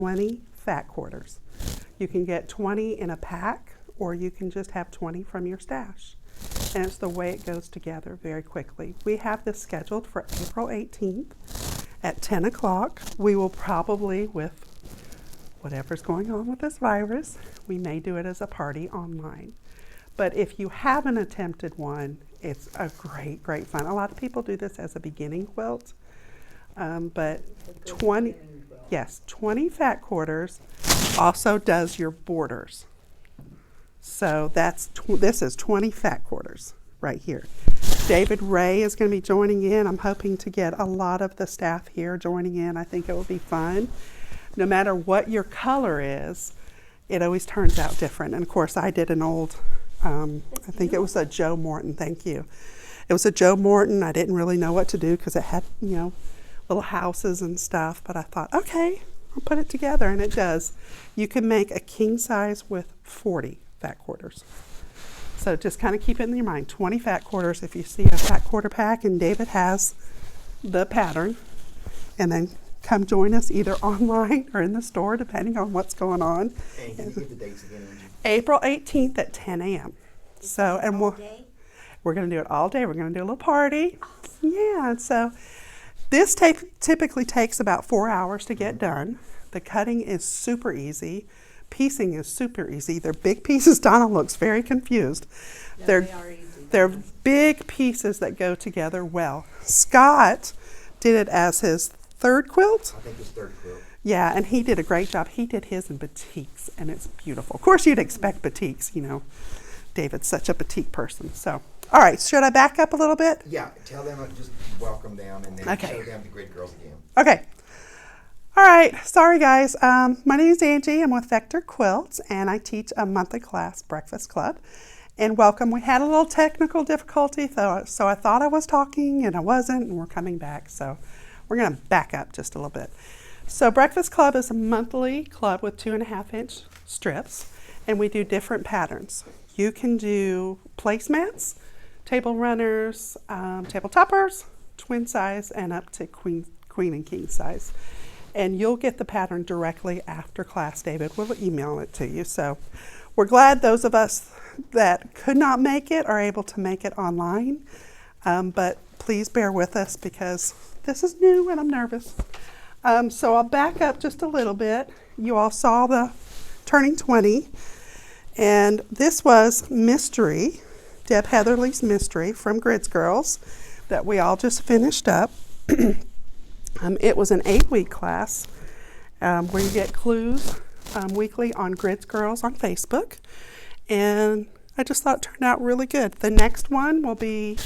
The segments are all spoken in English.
20 fat quarters. You can get 20 in a pack, or you can just have 20 from your stash. And it's the way it goes together very quickly. We have this scheduled for April 18th at 10 o'clock. We will probably, with whatever's going on with this virus, we may do it as a party online. But if you haven't attempted one, it's a great fun. A lot of people do this as a beginning quilt, but 20 fat quarters also does your borders. So this is 20 fat quarters right here. David Ray is going to be joining in. I'm hoping to get a lot of the staff here joining in. I think it will be fun. No matter what your color is, it always turns out different. And of course, I did an old, I think it was a Joe Morton, thank you. It was a Joe Morton. I didn't really know what to do because it had, little houses and stuff. But I thought, okay, I'll put it together, and it does. You can make a king size with 40 fat quarters. So just kind of keep it in your mind, 20 fat quarters. If you see a fat quarter pack and David has the pattern, and then come join us either online or in the store, depending on what's going on. And can you give the dates again? April 18th at 10 a.m. So, and we're going to do it all day. We're going to do a little party. Awesome. Yeah, so this typically takes about 4 hours to get done. The cutting is super easy. Piecing is super easy. They're big pieces. Donna looks very confused. No, they're big pieces that go together well. Scott did it as his third quilt. I think it's third quilt. Yeah, and he did a great job. He did his in batiks, and it's beautiful. Of course, you'd expect batiks, David's such a batik person. So, all right, should I back up a little bit? Yeah, tell them just welcome them and then show them the Grid Girls again. Okay. All right, sorry guys. My name is Angie. I'm with Vector Quilts, and I teach a monthly class, Breakfast Club. And welcome. We had a little technical difficulty, so I thought I was talking, and I wasn't, and we're coming back. So we're going to back up just a little bit. So Breakfast Club is a monthly club with 2.5-inch strips, and we do different patterns. You can do placemats, table runners, table toppers, twin size, and up to queen and king size. And you'll get the pattern directly after class. David will email it to you. So we're glad those of us that could not make it are able to make it online. But please bear with us because this is new and I'm nervous. So I'll back up just a little bit. You all saw the turning 20. And this was Mystery, Deb Heatherly's Mystery from Grids Girls that we all just finished up. It was an 8-week class where you get clues weekly on Grids Girls on Facebook. And I just thought it turned out really good. The next one will be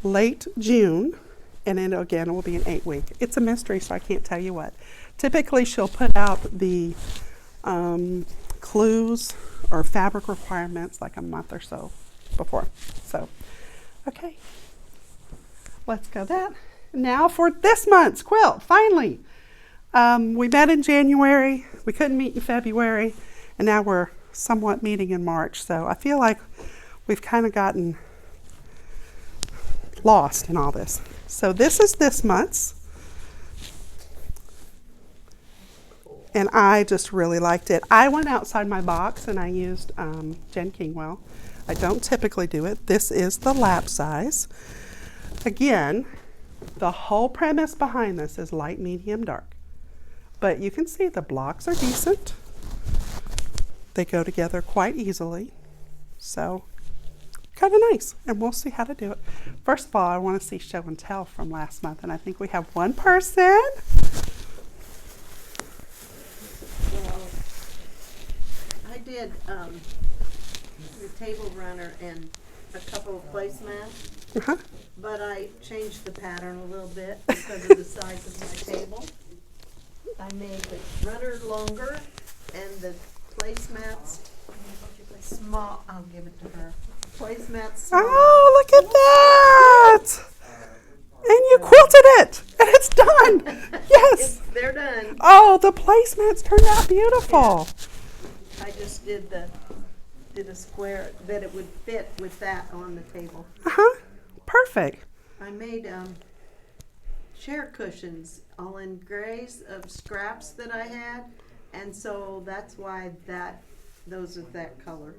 late June, and then again it will be an 8-week. It's a mystery, so I can't tell you what. Typically she'll put out the clues or fabric requirements like a month or so before. So, okay, let's go that. Now for this month's quilt, finally. We met in January, we couldn't meet in February, and now we're somewhat meeting in March. So I feel like we've kind of gotten lost in all this. So this is this month's, and I just really liked it. I went outside my box and I used Jen Kingwell. I don't typically do it. This is the lap size. Again, the whole premise behind this is light, medium, dark. But you can see the blocks are decent. They go together quite easily. So, kind of nice. And we'll see how to do it. First of all, I want to see show and tell from last month. And I think we have one person. Well, I did the table runner and a couple of placemats. Uh-huh. But I changed the pattern a little bit because of the size of my table. I made the runner longer and the placemats small. I'll give it to her. Placemats small. Oh, look at that! And you quilted it! And it's done! Yes! They're done. Oh, the placemats turned out beautiful. I just did a square that it would fit with that on the table. Uh-huh. Perfect. I made chair cushions all in grays of scraps that I had, And so that's why those are that color.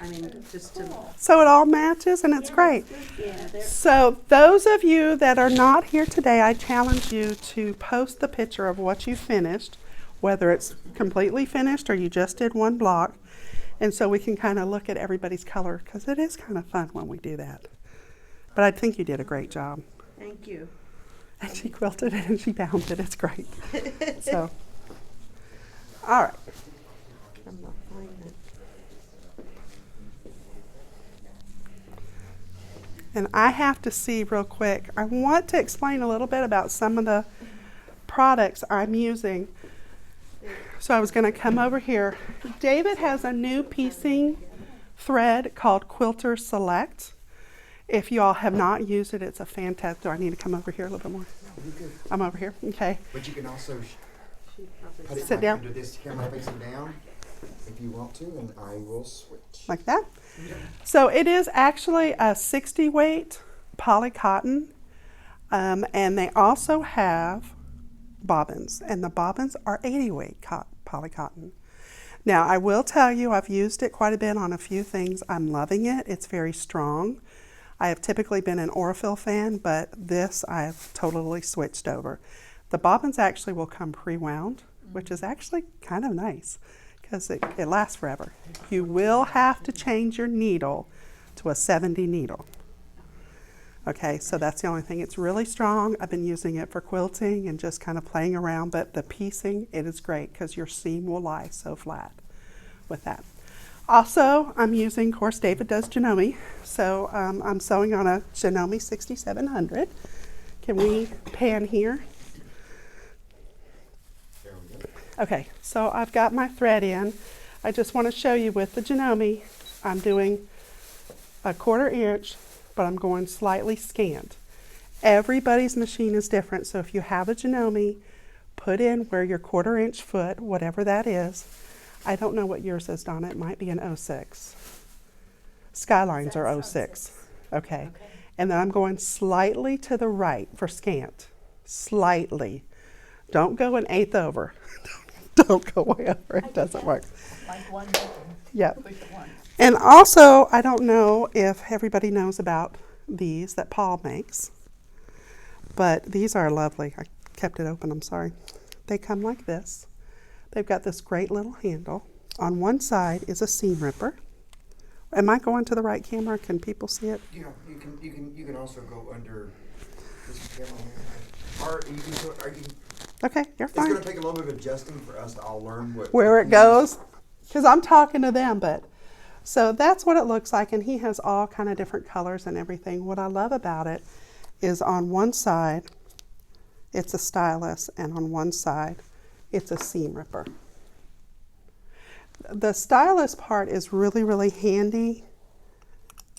I mean, just to, So it all matches and it's great. yeah, they're, So those of you that are not here today, I challenge you to post the picture of what you finished, whether it's completely finished or you just did one block. And so we can kind of look at everybody's color, because it is kind of fun when we do that. But I think you did a great job. thank you. And she quilted it and she bound it. It's great. So, all right. I'm not finding it. And I have to see real quick. I want to explain a little bit about some of the products I'm using. So I was going to come over here. David has a new piecing thread called Quilter Select. If you all have not used it, it's a fantastic. Do I need to come over here a little bit more? I'm over here. Okay. But you can also put it Sit back down. under this camera facing down if you want to, and I will switch. Like that. So it is actually a 60 weight poly cotton, and they also have bobbins, and the bobbins are 80 weight poly cotton. Now I will tell you, I've used it quite a bit on a few things. I'm loving it. It's very strong. I have typically been an Orifil fan, but this I've totally switched over. The bobbins actually will come pre-wound, which is actually kind of nice, because it lasts forever. You will have to change your needle to a 70 needle. Okay, so that's the only thing. It's really strong. I've been using it for quilting and just kind of playing around, but the piecing, it is great because your seam will lie so flat with that. Also, I'm using, of course, David does Janome, so I'm sewing on a Janome 6700. Can we pan here? There we go. Okay, so I've got my thread in. I just want to show you with the Janome, I'm doing a 1/4 inch, but I'm going slightly scant. Everybody's machine is different, so if you have a Janome, put in where your 1/4 inch foot, whatever that is. I don't know what yours is, Donna. It might be an 06. Skylines are 06. Okay. And then I'm going slightly to the right for scant. Slightly. Don't go an eighth over. Don't go way over. It doesn't work. Like one button. Yep. Push once. And also, I don't know if everybody knows about these that Paul makes, but these are lovely. I kept it open, I'm sorry. They come like this. They've got this great little handle. On one side is a seam ripper. Am I going to the right camera? Can people see it? Yeah, you can also go under this camera here. Or you can put, or you can, Okay, you're it's fine. gonna take a little bit of adjusting for us to all learn what. Where it goes, because I'm talking to them, but so that's what it looks like, and he has all kind of different colors and everything. What I love about it is on one side it's a stylus, and on one side it's a seam ripper. The stylus part is really, really handy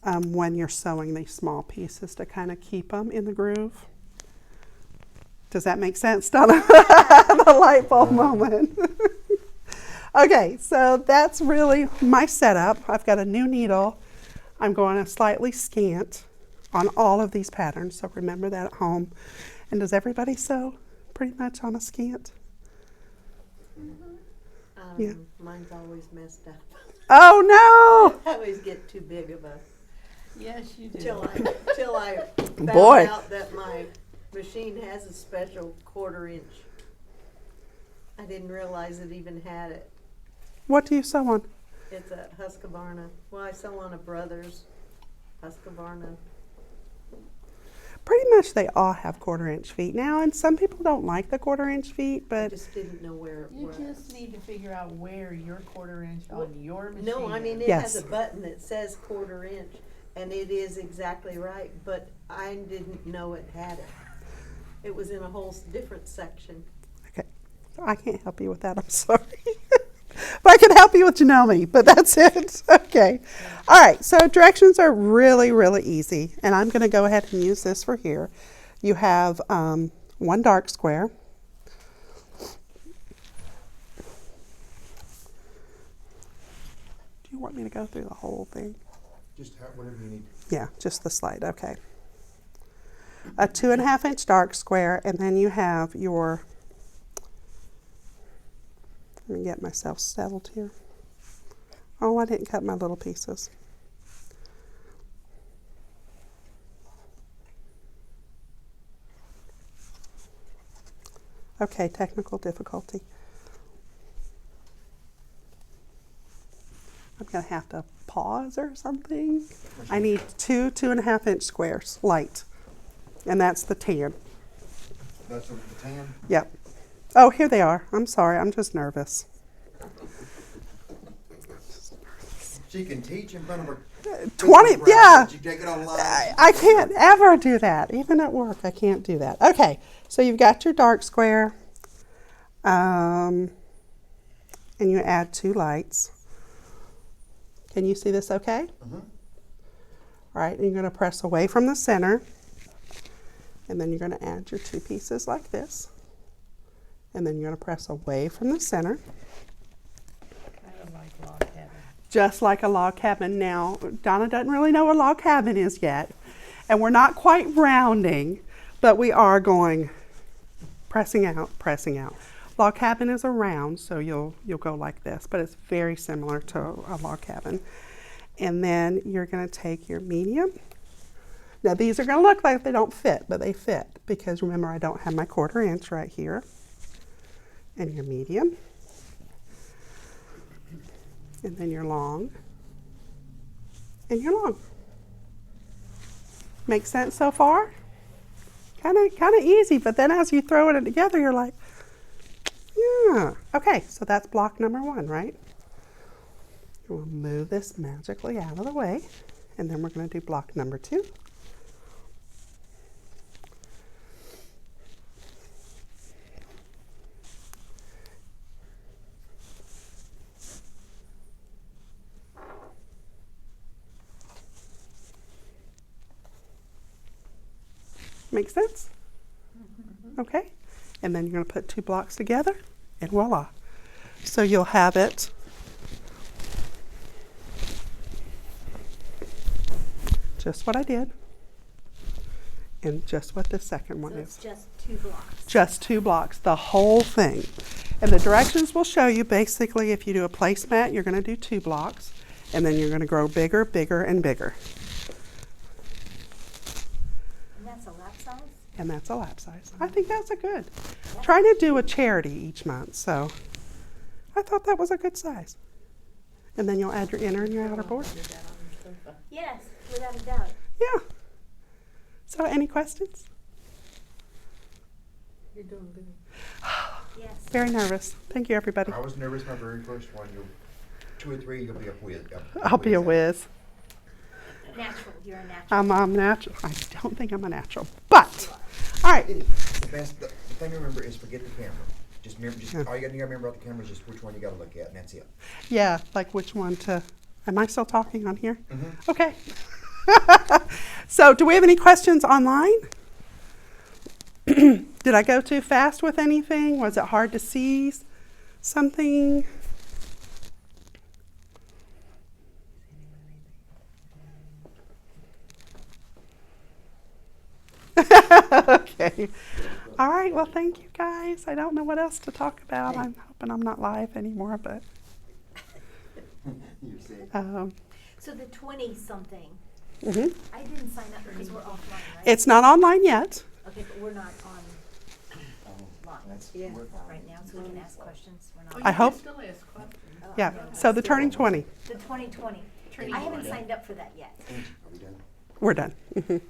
when you're sewing these small pieces to kind of keep them in the groove. Does that make sense, Donna? The light bulb moment. Okay, so that's really my setup. I've got a new needle. I'm going to slightly scant on all of these patterns, so remember that at home. And does everybody sew pretty much on a scant? Yeah. Mine's always messed up. Oh I always get too big of a, Yes, you do. till I found Boy. out that my machine has a special 1/4 inch. I didn't realize it even had it. no! What do you sew on? It's a Husqvarna. Well, I sew on a Brothers Husqvarna. Pretty much they all have 1/4 inch feet now, and some people don't like the 1/4 inch feet, I but just didn't know where it You was. just need to figure out where your 1/4 inch on your machine. No, I mean, it Yes. has a button that says 1/4 inch, and it is exactly right, but I didn't know it had it. It was in a whole different section. okay. So I can't help you with that, I'm sorry. But I can help you with Janome, but that's it. Okay. All right, so directions are really, really easy, and I'm going to go ahead and use this for here. You have one dark square. Do you want me to go through the whole thing? Just have whatever you need. Yeah, just the slide, okay. A 2.5 inch dark square, and then you have your Let me get myself settled here. Oh, I didn't cut my little pieces. Okay, technical difficulty. I'm going to have to pause or something. I need 2.5 inch squares, light. And that's the tan. That's the tan? Yep. Oh, here they are. I'm sorry, I'm just nervous. She can teach in front of her. 20, yeah. She take it online. I can't ever do that. Even at work, I can't do that. Okay, so you've got your dark square. And you add 2 lights. Can you see this okay? Mm-hmm. All right, and you're going to press away from the center. And then you're going to add your 2 pieces like this. And then you're going to press away from the center. Kind of like log cabin. Just like a log cabin. Now, Donna doesn't really know what a log cabin is yet. And we're not quite rounding, but we are going pressing out, pressing out. Log cabin is a round, so you'll go like this, but it's very similar to a log cabin. And then you're going to take your medium. Now these are going to look like they don't fit, but they fit because remember I don't have my 1/4 inch right here. And your medium. And then your long. And your long. Make sense so far? Kind of easy, but then as you throw it together, you're like, yeah. Okay, so that's block number 1, right? We'll move this magically out of the way, and then we're going to do block number 2. Make sense? Okay, and then you're going to put 2 blocks together, and voila. So you'll have it just what I did, and just what the second one So is. it's just 2 blocks. Just 2 blocks, the whole thing. And the directions will show you basically if you do a placemat, you're going to do 2 blocks, and then you're going to grow bigger, bigger, and bigger. And that's a lap size? And that's a lap size. I think that's a good. Trying to do a charity each month, so I thought that was a good size. And then you'll add your inner and your outer border. Yes, without a doubt. Yeah. So any questions? You're doing good. Yes. Very nervous. Thank you, everybody. I was nervous my very first one. You'll 2 or 3, you'll be a whiz. I'll be a whiz. Natural. You're a natural. I'm natural. I don't think I'm a natural, but all right. The thing to remember is forget the camera. Just remember, all you got to remember about the camera is just which one you got to look at, and that's it. Yeah, like which one to. Am I still talking on here? Mm-hmm. Okay. So, do we have any questions online? Did I go too fast with anything? Was it hard to see something? Okay. All right. Well, thank you guys. I don't know what else to talk about. I'm hoping I'm not live anymore, but. You're sick. So the 20-something, Mhm. I didn't sign up because we're offline, right? It's not online yet. Okay, but we're not online That's yeah. worth it. right now, so we can ask questions. We're Oh, not. you I can hope- still ask questions. Oh, Yeah. okay. So the turning 20. The 2020. I haven't signed up for that yet. Angie, are we done? We're done. Mhm.